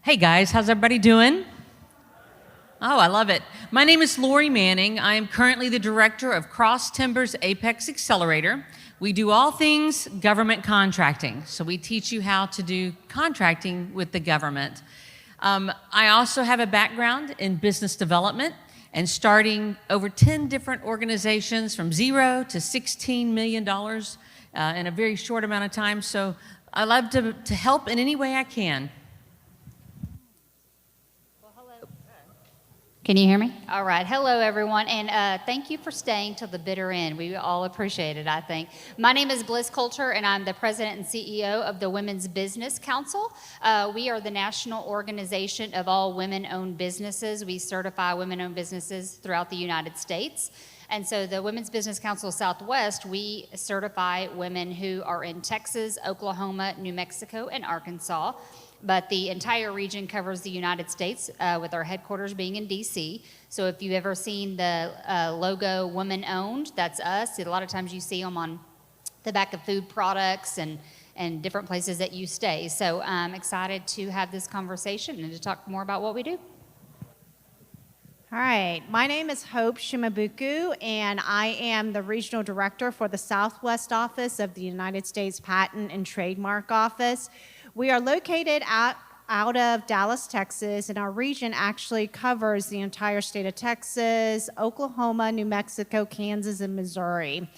Hey guys, how's everybody doing? Oh, I love it. My name is Lori Manning. I am currently the director of Cross Timbers Apex Accelerator. We do all things government contracting. So we teach you how to do contracting with the government. I also have a background in business development and starting over 10 different organizations from $0 to $16 million in a very short amount of time. So I love to help in any way I can. Can you hear me? All right. Hello, everyone, and thank you for staying till the bitter end. We all appreciate it, I think. My name is Bliss Coulter, and I'm the president and CEO of the Women's Business Council. We are the national organization of all women-owned businesses. We certify women-owned businesses throughout the United States. And so the Women's Business Council Southwest, we certify women who are in Texas, Oklahoma, New Mexico, and Arkansas. But the entire region covers the United States, with our headquarters being in DC. So if you've ever seen the logo Women Owned, that's us. A lot of times you see them on the back of food products and different places that you stay. So I'm excited to have this conversation and to talk more about what we do. All right, my name is Hope Shimabuku, and I am the regional director for the Southwest Office of the United States Patent and Trademark Office. We are located out of Dallas, Texas, and our region actually covers the entire state of Texas, Oklahoma, New Mexico, Kansas, and Missouri.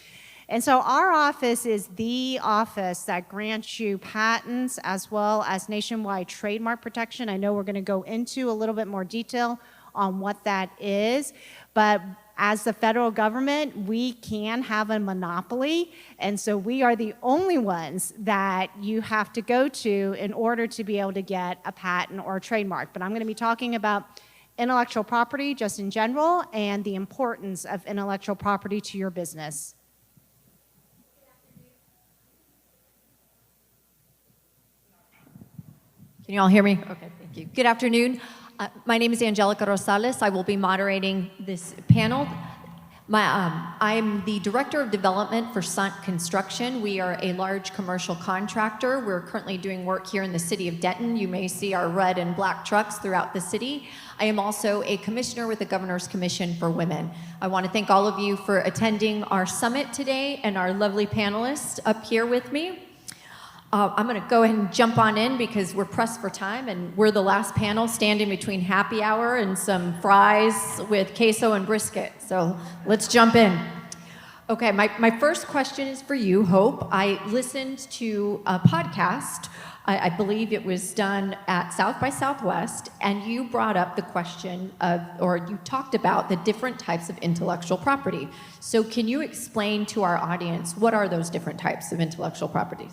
And so our office is the office that grants you patents as well as nationwide trademark protection. I know we're going to go into a little bit more detail on what that is, but as the federal government, we can have a monopoly, and so we are the only ones that you have to go to in order to be able to get a patent or a trademark. But I'm going to be talking about intellectual property just in general and the importance of intellectual property to your business. Can you all hear me? Okay, thank you. Good afternoon. My name is Angelica Rosales. I will be moderating this panel. I'm the Director of Development for Sundt Construction. We are a large commercial contractor. We're currently doing work here in the city of Denton. You may see our red and black trucks throughout the city. I am also a commissioner with the Governor's Commission for Women. I want to thank all of you for attending our summit today and our lovely panelists up here with me. I'm going to go ahead and jump on in because we're pressed for time, and we're the last panel standing between happy hour and some fries with queso and brisket. So let's jump in. Okay, my first question is for you, Hope. I listened to a podcast. I believe it was done at South by Southwest, and you brought up the question of, or you talked about the different types of intellectual property. So can you explain to our audience what are those different types of intellectual properties?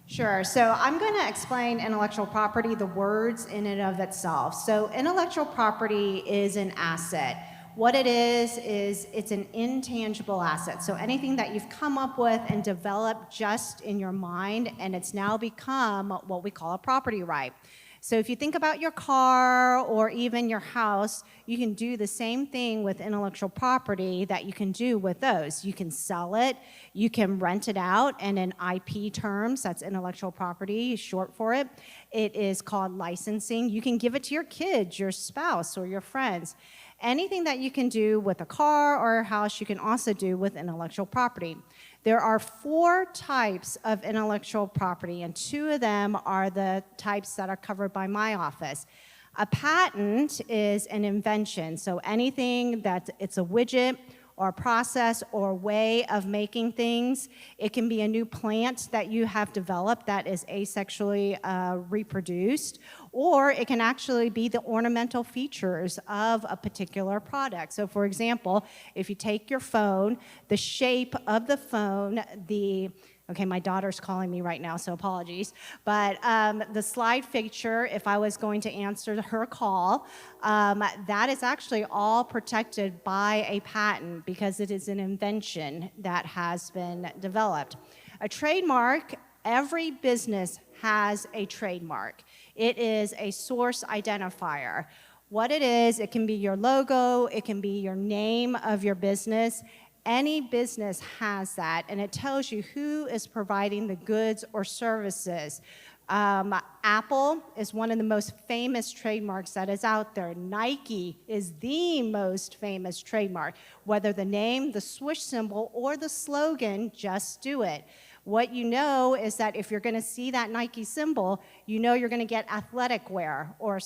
Sure. So I'm going to explain intellectual property, the words in and of itself. So intellectual property is an asset. What it is it's an intangible asset. So anything that you've come up with and developed just in your mind, and it's now become what we call a property right. So if you think about your car or even your house, you can do the same thing with intellectual property that you can do with those. You can sell it, you can rent it out, and in IP terms, that's intellectual property, short for it. It is called licensing. You can give it to your kids, your spouse, or your friends. Anything that you can do with a car or a house, you can also do with intellectual property. There are 4 types of intellectual property, and 2 of them are the types that are covered by my office. A patent is an invention, so anything that it's a widget or a process or way of making things. It can be a new plant that you have developed that is asexually reproduced, or it can actually be the ornamental features of a particular product. So for example, if you take your phone, the shape of the phone, okay, my daughter's calling me right now, so apologies. But the slide feature, if I was going to answer her call, that is actually all protected by a patent because it is an invention that has been developed. A trademark, every business has a trademark. It is a source identifier. What it is, it can be your logo, it can be your name of your business. Any business has that, and it tells you who is providing the goods or services. Apple is one of the most famous trademarks that is out there. Nike is the most famous trademark. Whether the name, the swoosh symbol, or the slogan, just do it. What you know is that if you're going to see that Nike symbol, you know you're going to get athletic wear or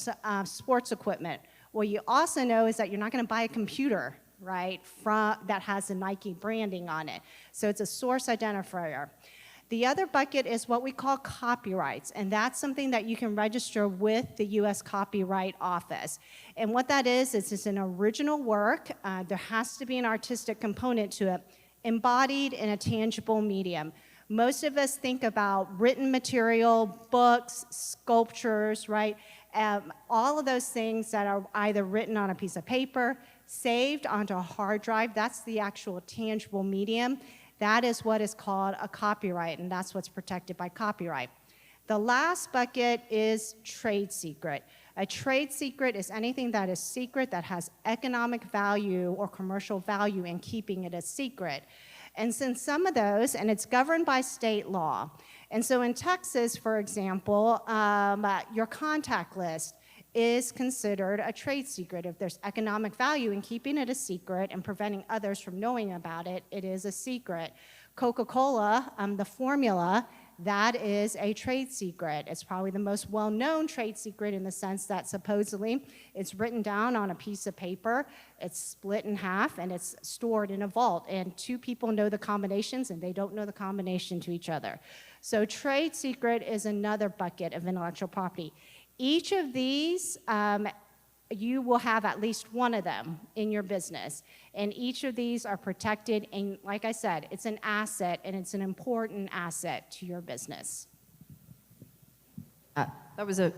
sports equipment. What you also know is that you're not going to buy a computer, right, that has the Nike branding on it. So it's a source identifier. The other bucket is what we call copyrights, and that's something that you can register with the U.S. Copyright Office. And what that is it's an original work. There has to be an artistic component to it, embodied in a tangible medium. Most of us think about written material, books, sculptures, right? All of those things that are either written on a piece of paper, saved onto a hard drive, that's the actual tangible medium. That is what is called a copyright, and that's what's protected by copyright. The last bucket is trade secret. A trade secret is anything that is secret that has economic value or commercial value in keeping it a secret. And since some of those, and it's governed by state law, and so in Texas, for example, your contact list is considered a trade secret. If there's economic value in keeping it a secret and preventing others from knowing about it, it is a secret. Coca-Cola, the formula, that is a trade secret. It's probably the most well-known trade secret in the sense that supposedly it's written down on a piece of paper, it's split in half, and it's stored in a vault. And two people know the combinations, and they don't know the combination to each other. So trade secret is another bucket of intellectual property. Each of these, you will have at least one of them in your business. And each of these are protected. And like I said, it's an asset, and it's an important asset to your business. That was a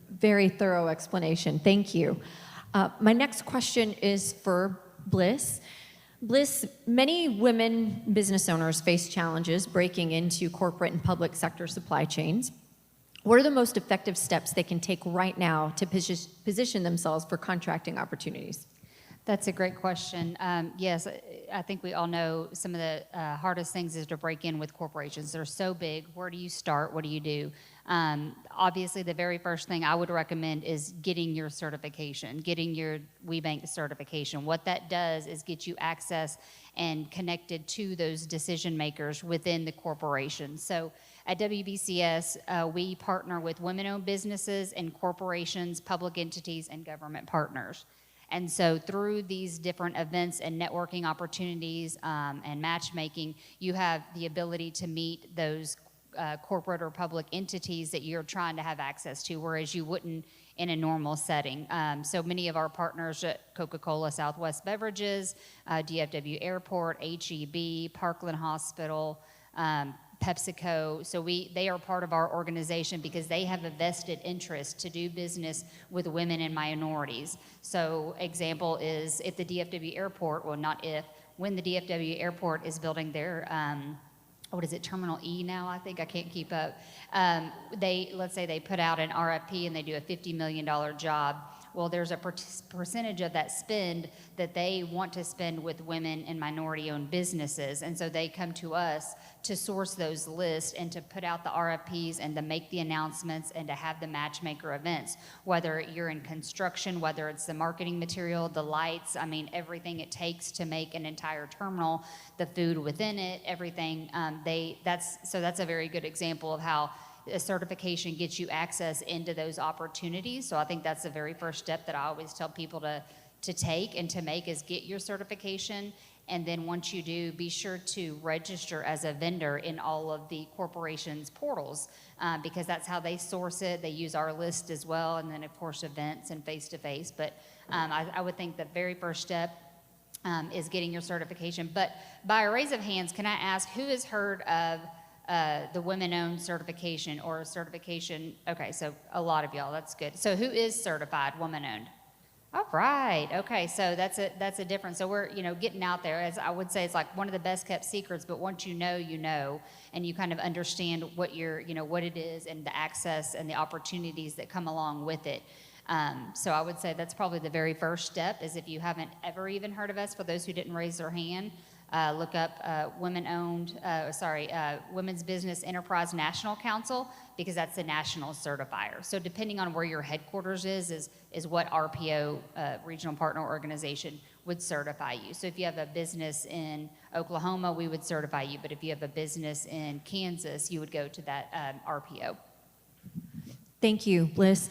very thorough explanation. Thank you. My next question is for Bliss. Bliss, many women business owners face challenges breaking into corporate and public sector supply chains. What are the most effective steps they can take right now to position themselves for contracting opportunities? That's a great question. Yes, I think we all know some of the hardest things is to break in with corporations. They're so big. Where do you start? What do you do? Obviously, the very first thing I would recommend is getting your certification, getting your WeBank certification. What that does is get you access and connected to those decision makers within the corporation. So at WBCS, we partner with women-owned businesses and corporations, public entities, and government partners. And so through these different events and networking opportunities and matchmaking, you have the ability to meet those corporate or public entities that you're trying to have access to, whereas you wouldn't in a normal setting. So many of our partners at Coca-Cola Southwest Beverages, DFW Airport, HEB, Parkland Hospital, PepsiCo, so they are part of our organization because they have a vested interest to do business with women and minorities. So example is if the DFW Airport, well not if, when the DFW Airport is building their, what is it, Terminal E now, I think, I can't keep up. Let's say they put out an RFP and they do a $50 million job. Well, there's a percentage of that spend that they want to spend with women and minority-owned businesses. And so they come to us to source those lists and to put out the RFPs and to make the announcements and to have the matchmaker events, whether you're in construction, whether it's the marketing material, the lights, I mean, everything it takes to make an entire terminal, the food within it, everything. That's a very good example of how a certification gets you access into those opportunities. So I think that's the very first step that I always tell people to take and to make is get your certification. And then once you do, be sure to register as a vendor in all of the corporation's portals because that's how they source it. They use our list as well. And then of course events and face-to-face. But I would think the very first step is getting your certification. But by a raise of hands, can I ask who has heard of the women-owned certification or certification? Okay, so a lot of y'all, that's good. So who is certified woman-owned? All right, okay, so that's a difference. So we're, getting out there. As I would say, it's like one of the best kept secrets, but once you know, and you kind of understand what what it is and the access and the opportunities that come along with it. So I would say that's probably the very first step is if you haven't ever even heard of us, for those who didn't raise their hand, Look up Women's Business Enterprise National Council, because that's the national certifier. So depending on where your headquarters is what RPO, Regional Partner Organization, would certify you. So if you have a business in Oklahoma, we would certify you. But if you have a business in Kansas, you would go to that RPO. Thank you, Bliss.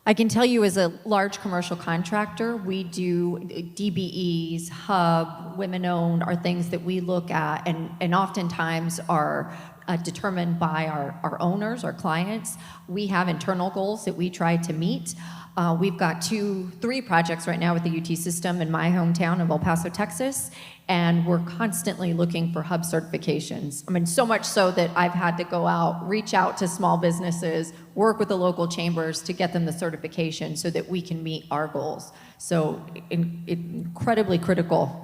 I can tell you as a large commercial contractor, we do DBEs, hub, women-owned are things that we look at and oftentimes are determined by our owners, our clients. We have internal goals that we try to meet. We've got 3 projects right now with the UT system in my hometown of El Paso, Texas, and we're constantly looking for hub certifications. I mean, so much so that I've had to reach out to small businesses, work with the local chambers to get them the certification so that we can meet our goals. So incredibly critical.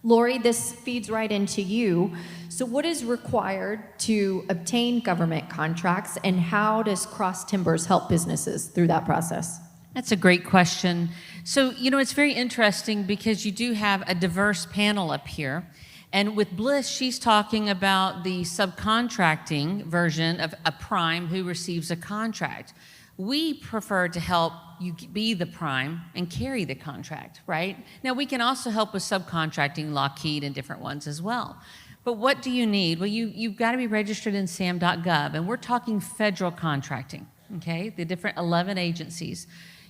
Lori, this feeds right into you. So what is required to obtain government contracts, and how does Cross Timbers help businesses through that process? That's a great question. So, it's very interesting because you do have a diverse panel up here. And with Bliss, she's talking about the subcontracting version of a prime who receives a contract. We prefer to help you be the prime and carry the contract, right? Now, we can also help with subcontracting, Lockheed, and different ones as well. But what do you need? Well, you've got to be registered in SAM.gov, and we're talking federal contracting, okay? The different 11 agencies.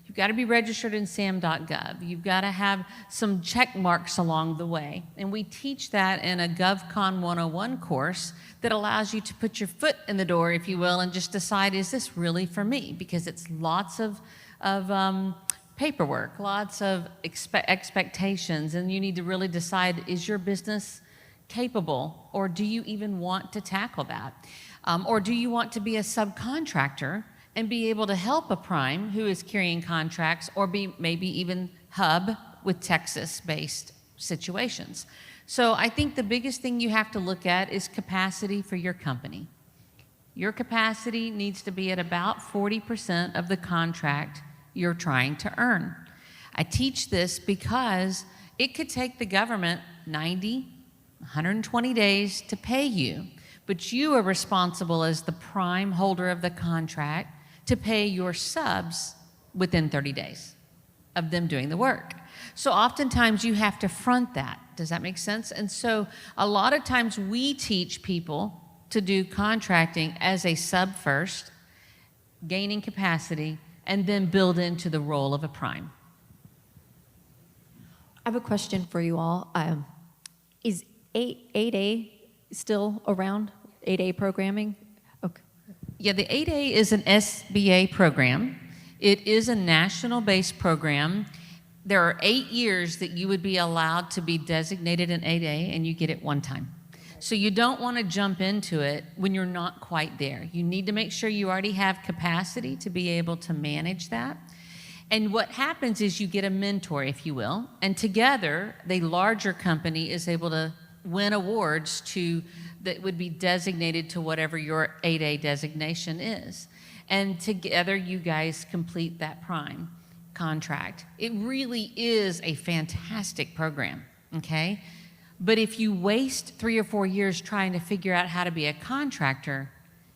You've got to be registered in SAM.gov. You've got to have some check marks along the way. And we teach that in a GovCon 101 course that allows you to put your foot in the door, if you will, and just decide, is this really for me? Because it's lots of paperwork, lots of expectations, and you need to really decide, is your business capable, or do you even want to tackle that? Or do you want to be a subcontractor and be able to help a prime who is carrying contracts, or be maybe even hub with Texas-based situations? So I think the biggest thing you have to look at is capacity for your company. Your capacity needs to be at about 40% of the contract you're trying to earn. I teach this because it could take the government 90, 120 days to pay you, but you are responsible as the prime holder of the contract to pay your subs within 30 days of them doing the work. So oftentimes you have to front that. Does that make sense? And so a lot of times we teach people to do contracting as a sub first, gaining capacity, and then build into the role of a prime. I have a question for you all. Is 8A still around, 8A programming? Okay. Yeah, the 8A is an SBA program. It is a national-based program. There are 8 years that you would be allowed to be designated an 8A, and you get it one time. So you don't want to jump into it when you're not quite there. You need to make sure you already have capacity to be able to manage that. And what happens is you get a mentor, if you will, and together the larger company is able to win awards that would be designated to whatever your 8A designation is. And together you guys complete that prime contract. It really is a fantastic program, okay? But if you waste 3 or 4 years trying to figure out how to be a contractor,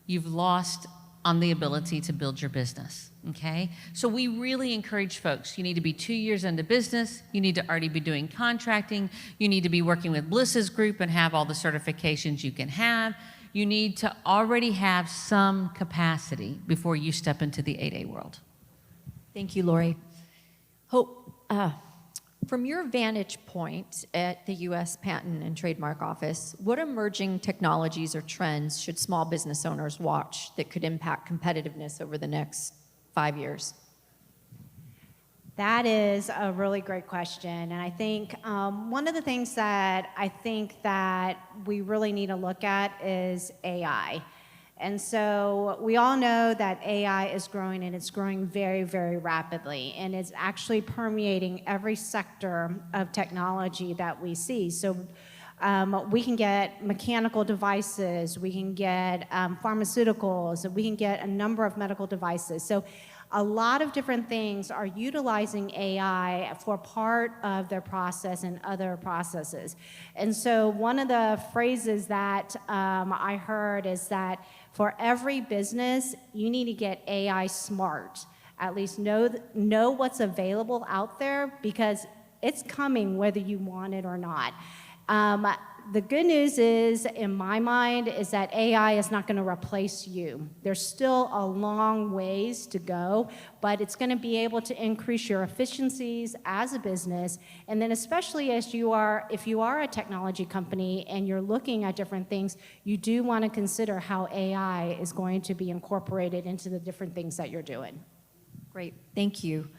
you've lost on the ability to build your business, okay? So we really encourage folks, you need to be 2 years into business, you need to already be doing contracting, you need to be working with Bliss's group and have all the certifications you can have. You need to already have some capacity before you step into the 8A world. Thank you, Lori. Hope, from your vantage point at the U.S. Patent and Trademark Office, what emerging technologies or trends should small business owners watch that could impact competitiveness over the next 5 years? That is a really great question, and I think one of the things that I think that we really need to look at is AI. And so we all know that AI is growing, and it's growing very, very rapidly, and it's actually permeating every sector of technology that we see. So we can get mechanical devices, we can get pharmaceuticals, we can get a number of medical devices. So a lot of different things are utilizing AI for part of their process and other processes. And so one of the phrases that I heard is that for every business, you need to get AI smart. At least know what's available out there, because it's coming whether you want it or not. The good news is, in my mind, is that AI is not going to replace you. There's still a long ways to go, but it's going to be able to increase your efficiencies as a business. And then especially if you are a technology company and you're looking at different things, you do want to consider how AI is going to be incorporated into the different things that you're doing. Great, thank you.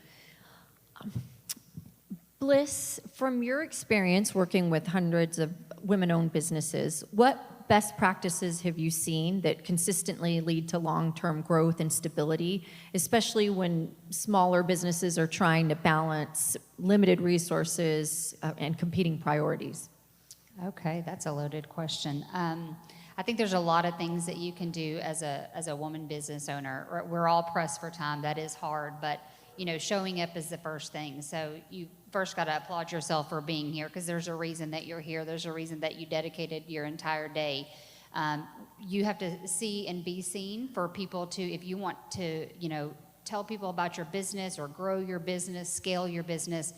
Bliss, from your experience working with hundreds of women-owned businesses, what best practices have you seen that consistently lead to long-term growth and stability, especially when smaller businesses are trying to balance limited resources and competing priorities? Okay, that's a loaded question. I think there's a lot of things that you can do as a woman business owner. We're all pressed for time. That is hard, but showing up is the first thing. So you first got to applaud yourself for being here, because there's a reason that you're here. There's a reason that you dedicated your entire day. You have to see and be seen for people to, if you want to, tell people about your business or grow your business, scale your business,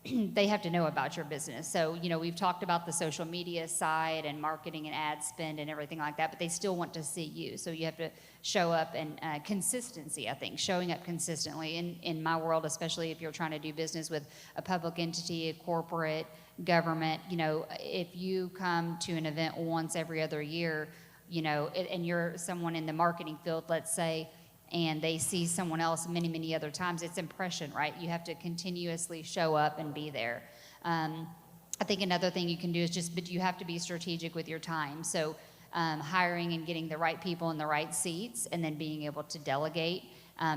they have to know about your business. So, we've talked about the social media side and marketing and ad spend and everything like that, but they still want to see you. So you have to show up, and consistency, I think, showing up consistently. In my world, especially if you're trying to do business with a public entity, a corporate, government, if you come to an event once every other year, and you're someone in the marketing field, let's say, and they see someone else many, many other times, it's impression, right? You have to continuously show up and be there. I think another thing you can do is but you have to be strategic with your time. So hiring and getting the right people in the right seats, and then being able to delegate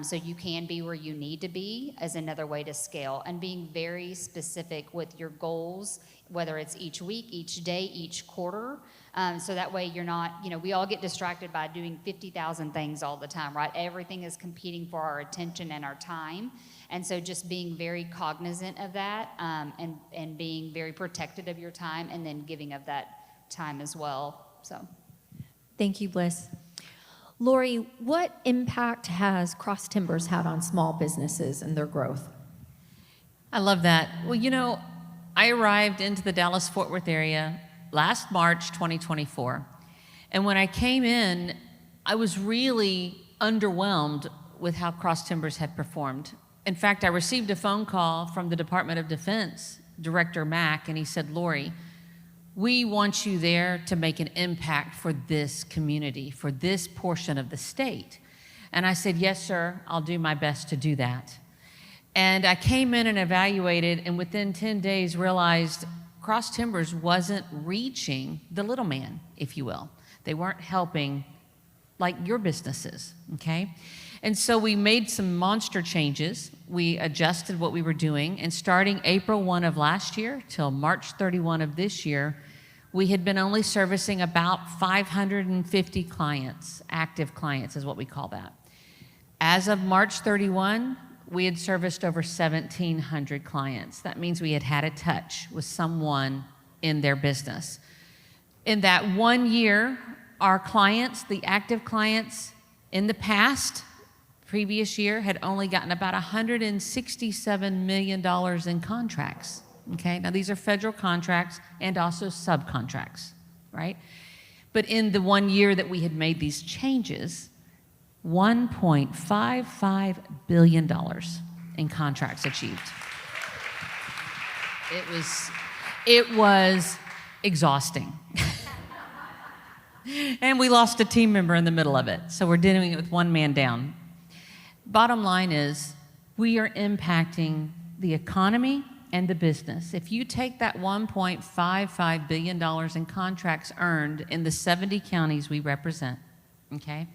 so you can be where you need to be, is another way to scale. And being very specific with your goals, whether it's each week, each day, each quarter. So that way you're not, we all get distracted by doing 50,000 things all the time, right? Everything is competing for our attention and our time. And so just being very cognizant of that, and being very protected of your time, and then giving of that time as well. So, thank you, Bliss. Lori, what impact has Cross Timbers had on small businesses and their growth? I love that. Well, I arrived into the Dallas-Fort Worth area last March 2024. And when I came in, I was really underwhelmed with how Cross Timbers had performed. In fact, I received a phone call from the Department of Defense, Director Mack, and he said, "Lori, we want you there to make an impact for this community, for this portion of the state." And I said, "Yes, sir, I'll do my best to do that." And I came in and evaluated, and within 10 days realized Cross Timbers wasn't reaching the little man, if you will. They weren't helping like your businesses, okay? And so we made some monster changes. We adjusted what we were doing, and starting April 1 of last year till March 31 of this year, we had been only servicing about 550 clients, active clients is what we call that. As of March 31, we had serviced over 1,700 clients. That means we had a touch with someone in their business. In that 1 year, our clients, the active clients in the previous year, had only gotten about $167 million in contracts. Okay, now these are federal contracts and also subcontracts, right? But in the 1 year that we had made these changes, $1.55 billion in contracts achieved. It was exhausting. And we lost a team member in the middle of it, so we're doing it with one man down. Bottom line is, we are impacting the economy and the business. If you take that $1.55 billion in contracts earned in the 70 counties we represent, okay,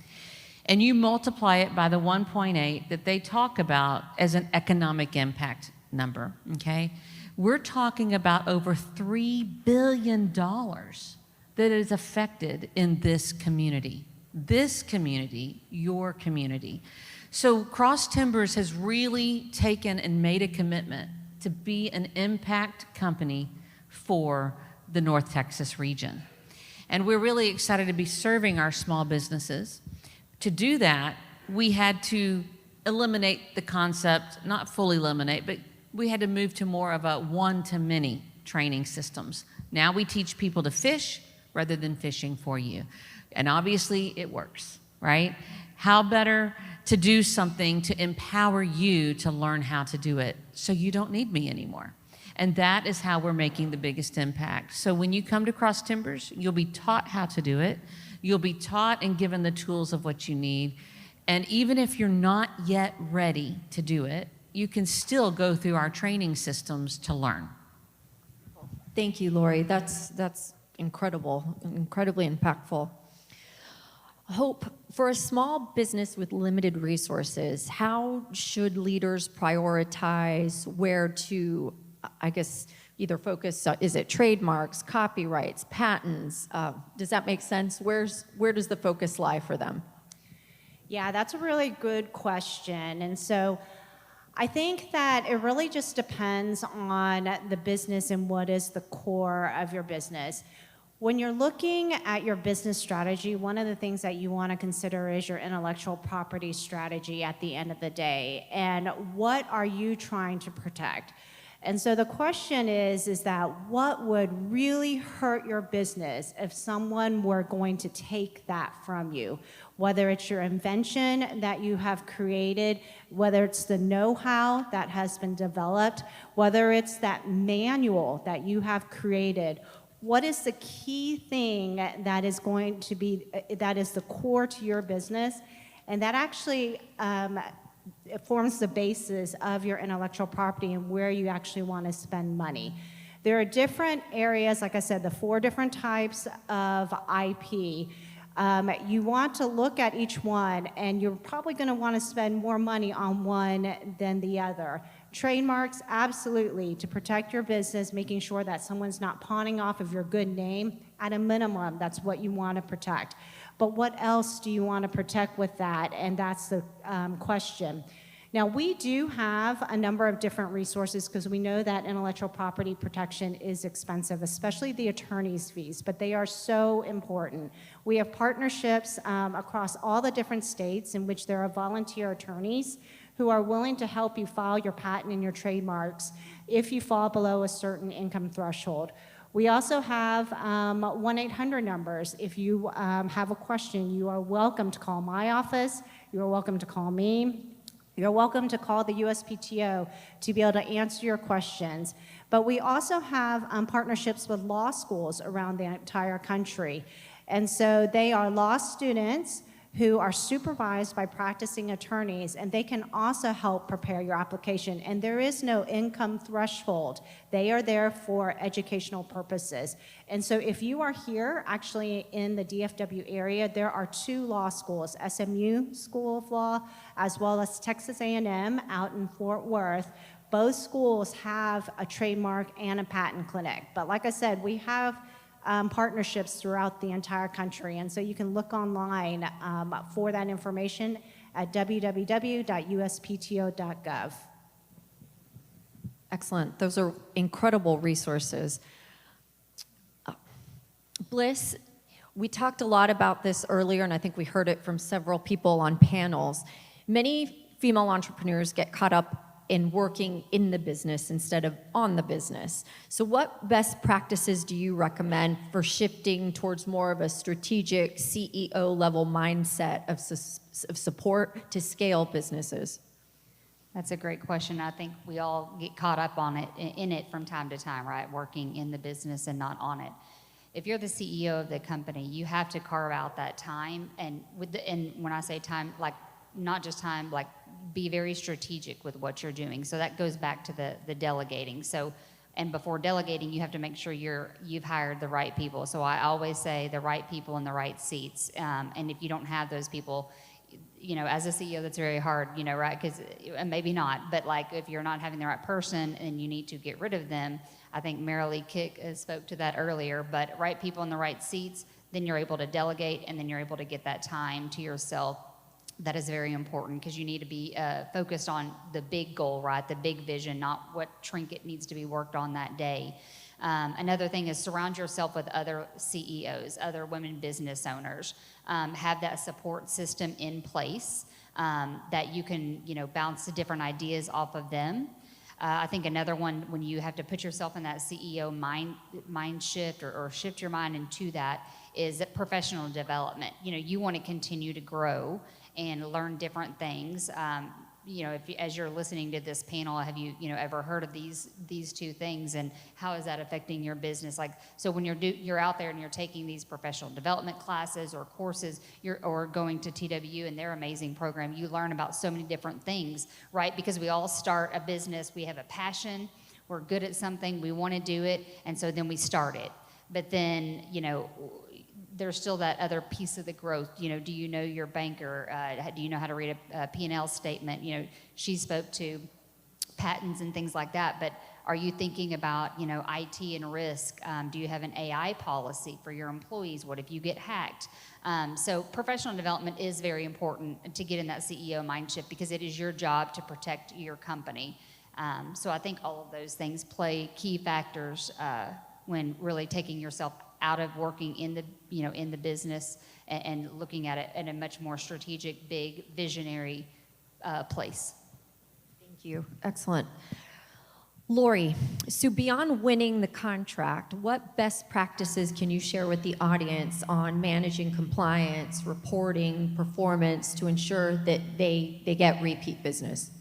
and you multiply it by the 1.8 that they talk about as an economic impact number, okay, we're talking about over $3 billion that is affected in this community. This community, your community. So Cross Timbers has really taken and made a commitment to be an impact company for the North Texas region. And we're really excited to be serving our small businesses. To do that, we had to eliminate the concept, not fully eliminate, but we had to move to more of a one-to-many training systems. Now we teach people to fish rather than fishing for you. And obviously it works, right? How better to do something to empower you to learn how to do it so you don't need me anymore. And that is how we're making the biggest impact. So when you come to Cross Timbers, you'll be taught how to do it. You'll be taught and given the tools of what you need. And even if you're not yet ready to do it, you can still go through our training systems to learn. Thank you, Lori. That's incredible, incredibly impactful. Hope, for a small business with limited resources, how should leaders prioritize where to, I guess, either focus, is it trademarks, copyrights, patents? Does that make sense? Where does the focus lie for them? Yeah, that's a really good question. And so I think that it really just depends on the business and what is the core of your business. When you're looking at your business strategy, one of the things that you want to consider is your intellectual property strategy at the end of the day. And what are you trying to protect? And so the question is that what would really hurt your business if someone were going to take that from you? Whether it's your invention that you have created, whether it's the know-how that has been developed, whether it's that manual that you have created, what is the key thing that is going to be, that is the core to your business? And that actually it forms the basis of your intellectual property and where you actually want to spend money. There are different areas, like I said, the 4 different types of IP. You want to look at each one, and you're probably going to want to spend more money on one than the other. Trademarks, absolutely, to protect your business, making sure that someone's not pawning off of your good name. At a minimum, that's what you want to protect. But what else do you want to protect with that? And that's the question. Now, we do have a number of different resources because we know that intellectual property protection is expensive, especially the attorney's fees, but they are so important. We have partnerships across all the different states in which there are volunteer attorneys who are willing to help you file your patent and your trademarks if you fall below a certain income threshold. We also have 1-800 numbers. If you have a question, you are welcome to call my office. You are welcome to call me. You're welcome to call the USPTO to be able to answer your questions. But we also have partnerships with law schools around the entire country. And so they are law students who are supervised by practicing attorneys, and they can also help prepare your application. And there is no income threshold. They are there for educational purposes. And so if you are here, actually in the DFW area, there are 2 law schools, SMU School of Law, as well as Texas A&M out in Fort Worth. Both schools have a trademark and a patent clinic. But like I said, we have partnerships throughout the entire country. And so you can look online for that information at www.uspto.gov. Excellent. Those are incredible resources. Bliss, we talked a lot about this earlier, and I think we heard it from several people on panels. Many female entrepreneurs get caught up in working in the business instead of on the business. So what best practices do you recommend for shifting towards more of a strategic CEO level mindset of support to scale businesses? That's a great question. I think we all get caught up on it, in it from time to time, right? Working in the business and not on it. If you're the CEO of the company, you have to carve out that time. And when I say time, like not just time, like be very strategic with what you're doing. So that goes back to the delegating. So, and before delegating, you have to make sure you've hired the right people. So I always say the right people in the right seats. And if you don't have those people, you know, as a CEO, that's very hard, you know, right? Because maybe not, but like if you're not having the right person and you need to get rid of them, I think Marilee Kick spoke to that earlier, but right people in the right seats, then you're able to delegate and then you're able to get that time to yourself That is very important because you need to be focused on the big goal, right? The big vision, not what trinket needs to be worked on that day. Another thing is surround yourself with other CEOs, other women business owners. Have that support system in place that you can, bounce the different ideas off of them. I think another one, when you have to put yourself in that CEO mind shift or shift your mind into that, is that professional development. You want to continue to grow and learn different things. As you're listening to this panel, have you, ever heard of these two things, and how is that affecting your business? So when you're out there and you're taking these professional development classes or courses, or going to TW and their amazing program, you learn about so many different things, right? Because we all start a business, we have a passion, we're good at something, we want to do it, and so then we start it. But then, there's still that other piece of the growth. Do you know your banker? Do you know how to read a P&L statement? She spoke to patents and things like that, but are you thinking about, IT and risk? Do you have an AI policy for your employees? What if you get hacked? So professional development is very important to get in that CEO mind shift, because it is your job to protect your company. So I think all of those things play key factors when really taking yourself out of working in the business and looking at it in a much more strategic, big, visionary place. Thank you. Excellent. Lori, so beyond winning the contract, what best practices can you share with the audience on managing compliance, reporting, performance to ensure that they get repeat business?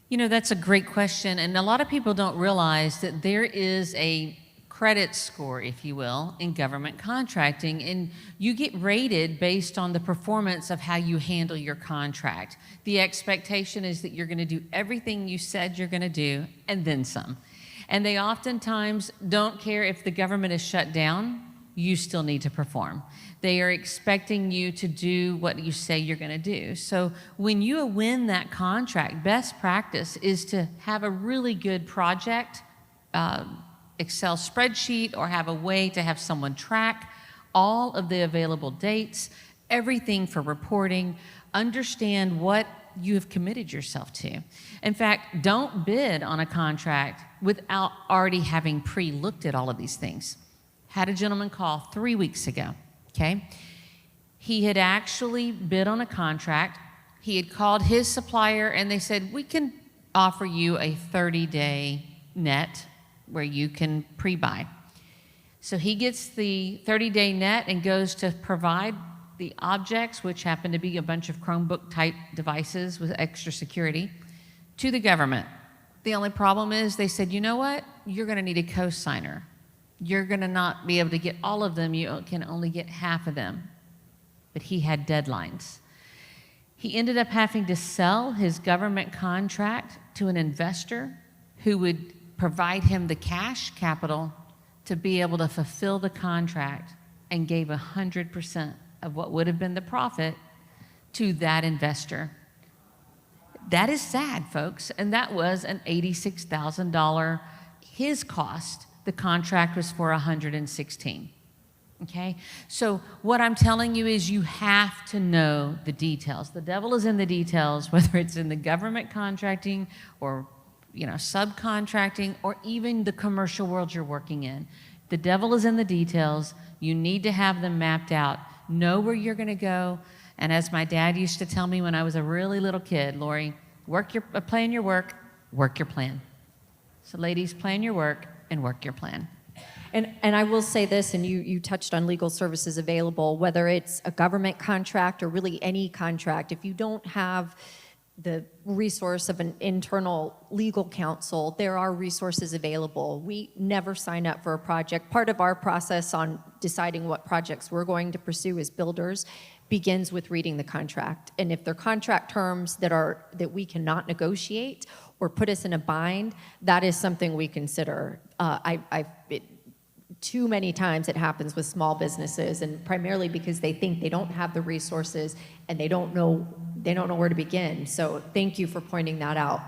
That's a great question, and a lot of people don't realize that there is a credit score, if you will, in government contracting, and you get rated based on the performance of how you handle your contract. The expectation is that you're going to do everything you said you're going to do, and then some. And they oftentimes don't care if the government is shut down, you still need to perform. They are expecting you to do what you say you're going to do. So when you win that contract, best practice is to have a really good project Excel spreadsheet, or have a way to have someone track all of the available dates, everything for reporting, understand what you have committed yourself to. In fact, don't bid on a contract without already having pre-looked at all of these things. Had a gentleman call 3 weeks ago, okay? He had actually bid on a contract. He had called his supplier and they said, we can offer you a 30-day net where you can pre-buy. So he gets the 30-day net and goes to provide the objects, which happen to be a bunch of Chromebook type devices with extra security, to the government. The only problem is they said, you know what? You're going to need a co-signer. You're going to not be able to get all of them. You can only get half of them. But he had deadlines. He ended up having to sell his government contract to an investor who would provide him the cash capital to be able to fulfill the contract, and gave 100% of what would have been the profit to that investor. That is sad, folks, and that was an $86,000 his cost. The contract was for $116,000. Okay? So what I'm telling you is you have to know the details. The devil is in the details, whether it's in the government contracting or subcontracting, or even the commercial world you're working in. The devil is in the details. You need to have them mapped out. Know where you're going to go. And as my dad used to tell me when I was a really little kid, Lori, plan your work, work your plan. So ladies, plan your work and work your plan. And I will say this, and you touched on legal services available, whether it's a government contract or really any contract, if you don't have the resource of an internal legal counsel, there are resources available. We never sign up for a project. Part of our process on deciding what projects we're going to pursue as builders begins with reading the contract. And if there are contract terms that we cannot negotiate or put us in a bind, that is something we consider. Too many times it happens with small businesses, and primarily because they think they don't have the resources and they don't know where to begin. So thank you for pointing that out.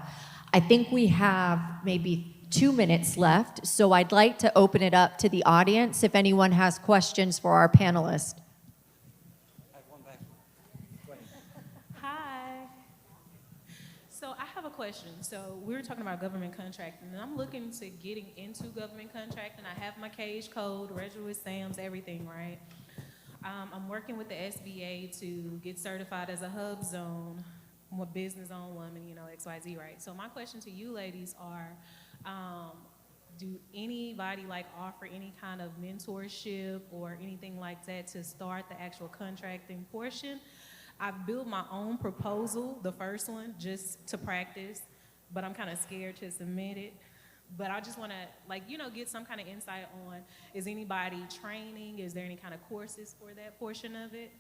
I think we have maybe 2 minutes left, so I'd like to open it up to the audience if anyone has questions for our panelists. question. So we were talking about government contracting, and I'm looking to getting into government contracting. I have my cage code, registered with SAMS, everything, right? I'm working with the SBA to get certified as a hub zone, I'm a business-owned woman, you know, XYZ, right? So my question to you ladies are, do anybody like offer any kind of mentorship or anything like that to start the actual contracting portion? I've built my own proposal, the first one, just to practice, but I'm kind of scared to submit it. But I just want to, like, you know, get some kind of insight on, is anybody training? Is there any kind of courses for that portion of it?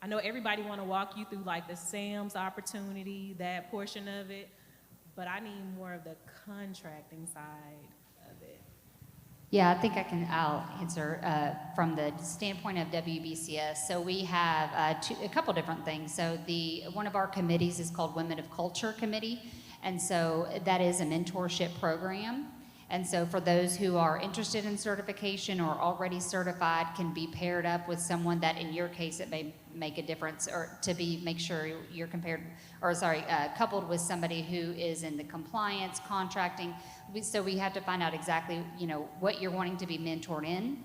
I know everybody want to walk you through, like, the SAMS opportunity, that portion of it, but I need more of the contracting side of it. Yeah, I think I'll answer from the standpoint of WBCS. So we have a couple different things. So one of our committees is called Women of Culture Committee, and so that is a mentorship program. And so for those who are interested in certification or already certified, can be paired up with someone that, in your case, it may make a difference, or make sure you're coupled with somebody who is in the compliance, contracting. So we have to find out exactly, you know, what you're wanting to be mentored in.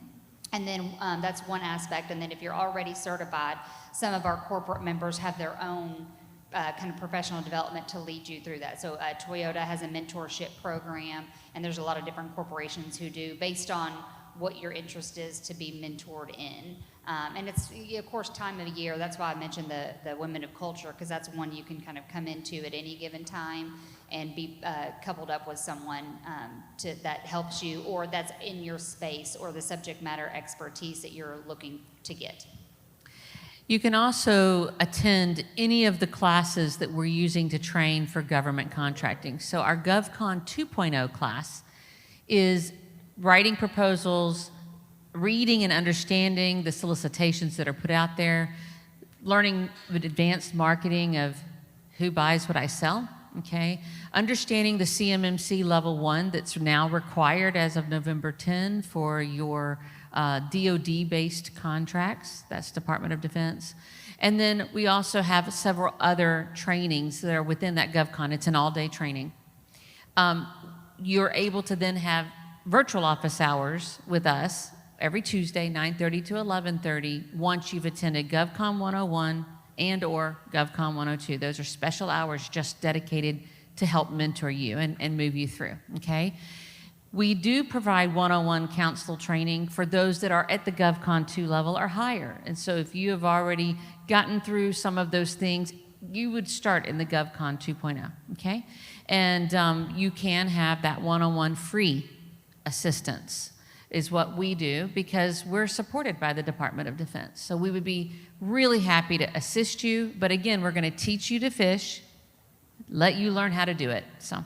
And then that's one aspect. And then if you're already certified, some of our corporate members have their own kind of professional development to lead you through that. So Toyota has a mentorship program, and there's a lot of different corporations who do, based on what your interest is to be mentored in. And it's, of course, time of year. That's why I mentioned the Women of Culture, because that's one you can kind of come into at any given time and be coupled up with someone that helps you, or that's in your space, or the subject matter expertise that you're looking to get. You can also attend any of the classes that we're using to train for government contracting. So our GovCon 2.0 class is writing proposals, reading and understanding the solicitations that are put out there, learning the advanced marketing of who buys what I sell, okay? Understanding the CMMC level 1 that's now required as of November 10 for your DoD-based contracts, that's Department of Defense. And then we also have several other trainings that are within that GovCon. It's an all-day training. You're able to then have virtual office hours with us every Tuesday, 9:30 to 11:30, once you've attended GovCon 101 and or GovCon 102. Those are special hours just dedicated to help mentor you and move you through, okay? We do provide one-on-one counsel training for those that are at the GovCon 2 level or higher. And so if you have already gotten through some of those things, you would start in the GovCon 2.0, okay? And you can have that one-on-one free assistance is what we do, because we're supported by the Department of Defense. So we would be really happy to assist you. But again, we're going to teach you to fish, let you learn how to do it. So.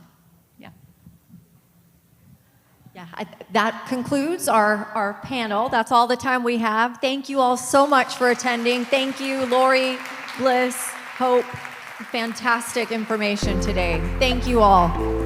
Yeah, that concludes our panel. That's all the time we have. Thank you all so much for attending. Thank you, Lori, Bliss, Hope. Fantastic information today. Thank you all.